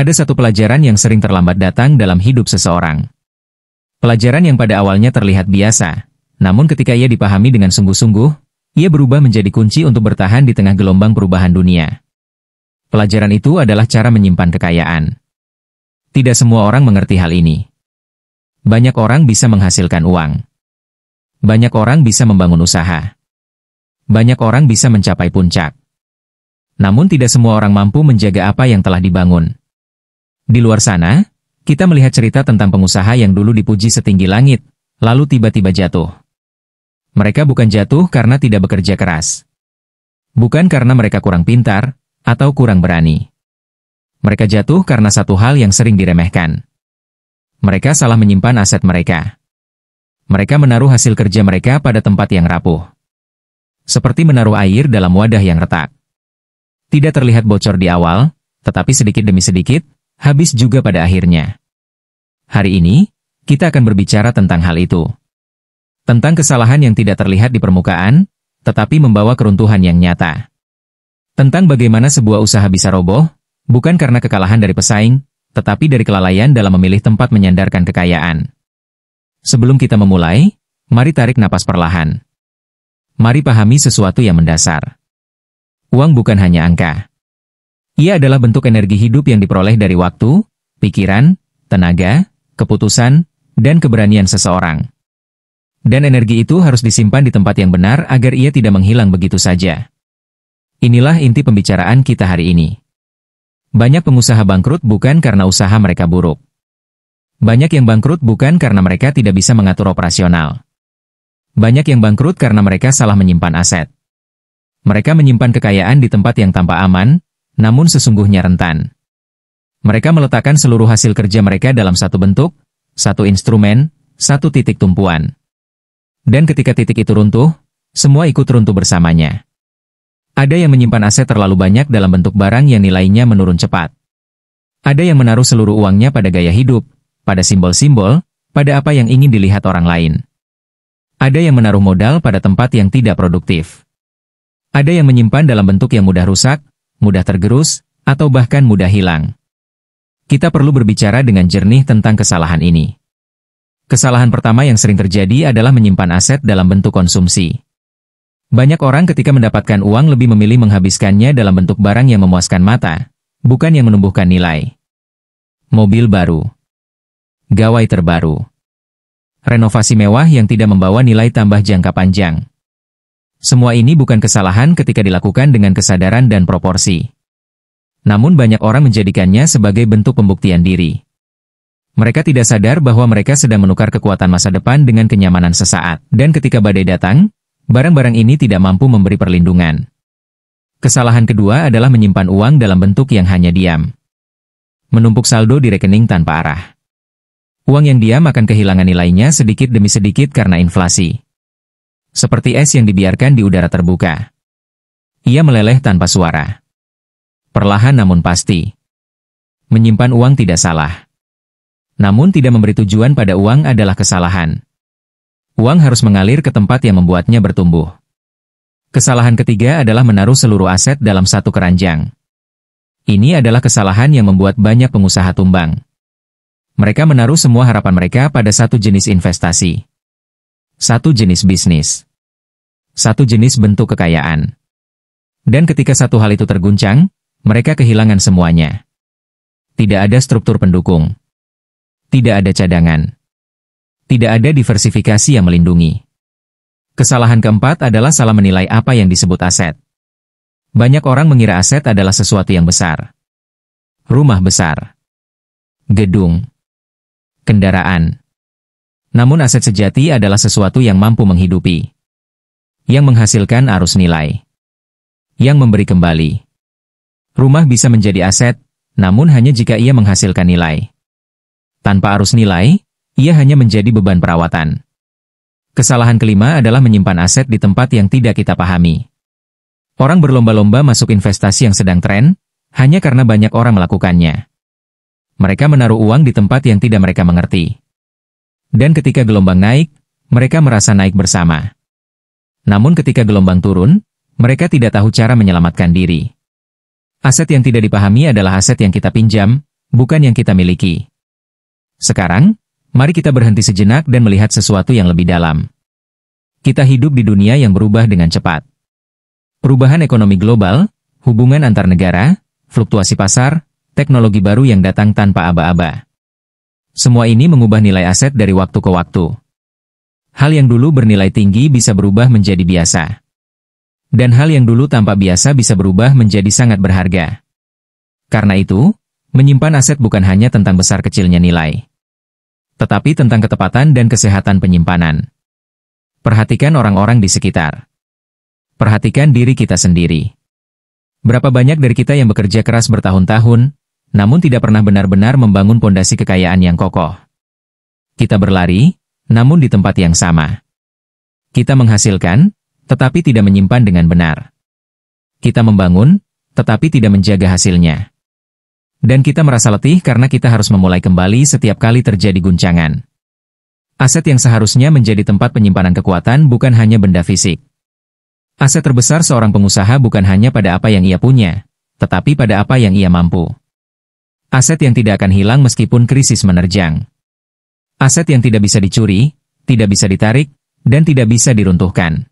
Ada satu pelajaran yang sering terlambat datang dalam hidup seseorang. Pelajaran yang pada awalnya terlihat biasa, namun ketika ia dipahami dengan sungguh-sungguh, ia berubah menjadi kunci untuk bertahan di tengah gelombang perubahan dunia. Pelajaran itu adalah cara menyimpan kekayaan. Tidak semua orang mengerti hal ini. Banyak orang bisa menghasilkan uang. Banyak orang bisa membangun usaha. Banyak orang bisa mencapai puncak. Namun tidak semua orang mampu menjaga apa yang telah dibangun. Di luar sana, kita melihat cerita tentang pengusaha yang dulu dipuji setinggi langit, lalu tiba-tiba jatuh. Mereka bukan jatuh karena tidak bekerja keras. Bukan karena mereka kurang pintar, atau kurang berani. Mereka jatuh karena satu hal yang sering diremehkan. Mereka salah menyimpan aset mereka. Mereka menaruh hasil kerja mereka pada tempat yang rapuh. Seperti menaruh air dalam wadah yang retak. Tidak terlihat bocor di awal, tetapi sedikit demi sedikit, habis juga pada akhirnya. Hari ini, kita akan berbicara tentang hal itu. Tentang kesalahan yang tidak terlihat di permukaan, tetapi membawa keruntuhan yang nyata. Tentang bagaimana sebuah usaha bisa roboh, bukan karena kekalahan dari pesaing, tetapi dari kelalaian dalam memilih tempat menyandarkan kekayaan. Sebelum kita memulai, mari tarik napas perlahan. Mari pahami sesuatu yang mendasar. Uang bukan hanya angka. Ia adalah bentuk energi hidup yang diperoleh dari waktu, pikiran, tenaga, keputusan, dan keberanian seseorang. Dan energi itu harus disimpan di tempat yang benar agar ia tidak menghilang begitu saja. Inilah inti pembicaraan kita hari ini. Banyak pengusaha bangkrut bukan karena usaha mereka buruk. Banyak yang bangkrut bukan karena mereka tidak bisa mengatur operasional. Banyak yang bangkrut karena mereka salah menyimpan aset. Mereka menyimpan kekayaan di tempat yang tampak aman, namun sesungguhnya rentan. Mereka meletakkan seluruh hasil kerja mereka dalam satu bentuk, satu instrumen, satu titik tumpuan. Dan ketika titik itu runtuh, semua ikut runtuh bersamanya. Ada yang menyimpan aset terlalu banyak dalam bentuk barang yang nilainya menurun cepat. Ada yang menaruh seluruh uangnya pada gaya hidup, pada simbol-simbol, pada apa yang ingin dilihat orang lain. Ada yang menaruh modal pada tempat yang tidak produktif. Ada yang menyimpan dalam bentuk yang mudah rusak, mudah tergerus, atau bahkan mudah hilang. Kita perlu berbicara dengan jernih tentang kesalahan ini. Kesalahan pertama yang sering terjadi adalah menyimpan aset dalam bentuk konsumsi. Banyak orang ketika mendapatkan uang lebih memilih menghabiskannya dalam bentuk barang yang memuaskan mata, bukan yang menumbuhkan nilai. Mobil baru. Gawai terbaru. Renovasi mewah yang tidak membawa nilai tambah jangka panjang. Semua ini bukan kesalahan ketika dilakukan dengan kesadaran dan proporsi. Namun banyak orang menjadikannya sebagai bentuk pembuktian diri. Mereka tidak sadar bahwa mereka sedang menukar kekuatan masa depan dengan kenyamanan sesaat. Dan ketika badai datang, barang-barang ini tidak mampu memberi perlindungan. Kesalahan kedua adalah menyimpan uang dalam bentuk yang hanya diam. Menumpuk saldo di rekening tanpa arah. Uang yang diam akan kehilangan nilainya sedikit demi sedikit karena inflasi. Seperti es yang dibiarkan di udara terbuka. Ia meleleh tanpa suara. Perlahan namun pasti. Menyimpan uang tidak salah. Namun tidak memberi tujuan pada uang adalah kesalahan. Uang harus mengalir ke tempat yang membuatnya bertumbuh. Kesalahan ketiga adalah menaruh seluruh aset dalam satu keranjang. Ini adalah kesalahan yang membuat banyak pengusaha tumbang. Mereka menaruh semua harapan mereka pada satu jenis investasi. Satu jenis bisnis. Satu jenis bentuk kekayaan. Dan ketika satu hal itu terguncang, mereka kehilangan semuanya. Tidak ada struktur pendukung. Tidak ada cadangan. Tidak ada diversifikasi yang melindungi. Kesalahan keempat adalah salah menilai apa yang disebut aset. Banyak orang mengira aset adalah sesuatu yang besar. Rumah besar. Gedung. Kendaraan. Namun aset sejati adalah sesuatu yang mampu menghidupi. Yang menghasilkan arus nilai. Yang memberi kembali. Rumah bisa menjadi aset, namun hanya jika ia menghasilkan nilai. Tanpa arus nilai, ia hanya menjadi beban perawatan. Kesalahan kelima adalah menyimpan aset di tempat yang tidak kita pahami. Orang berlomba-lomba masuk investasi yang sedang tren, hanya karena banyak orang melakukannya. Mereka menaruh uang di tempat yang tidak mereka mengerti. Dan ketika gelombang naik, mereka merasa naik bersama. Namun ketika gelombang turun, mereka tidak tahu cara menyelamatkan diri. Aset yang tidak dipahami adalah aset yang kita pinjam, bukan yang kita miliki. Sekarang, mari kita berhenti sejenak dan melihat sesuatu yang lebih dalam. Kita hidup di dunia yang berubah dengan cepat. Perubahan ekonomi global, hubungan antar negara, fluktuasi pasar, teknologi baru yang datang tanpa aba-aba. Semua ini mengubah nilai aset dari waktu ke waktu. Hal yang dulu bernilai tinggi bisa berubah menjadi biasa. Dan hal yang dulu tampak biasa bisa berubah menjadi sangat berharga. Karena itu, menyimpan aset bukan hanya tentang besar kecilnya nilai, tetapi tentang ketepatan dan kesehatan penyimpanan. Perhatikan orang-orang di sekitar. Perhatikan diri kita sendiri. Berapa banyak dari kita yang bekerja keras bertahun-tahun, namun tidak pernah benar-benar membangun pondasi kekayaan yang kokoh. Kita berlari, namun di tempat yang sama. Kita menghasilkan, tetapi tidak menyimpan dengan benar. Kita membangun, tetapi tidak menjaga hasilnya. Dan kita merasa letih karena kita harus memulai kembali setiap kali terjadi guncangan. Aset yang seharusnya menjadi tempat penyimpanan kekuatan bukan hanya benda fisik. Aset terbesar seorang pengusaha bukan hanya pada apa yang ia punya, tetapi pada apa yang ia mampu. Aset yang tidak akan hilang meskipun krisis menerjang. Aset yang tidak bisa dicuri, tidak bisa ditarik, dan tidak bisa diruntuhkan.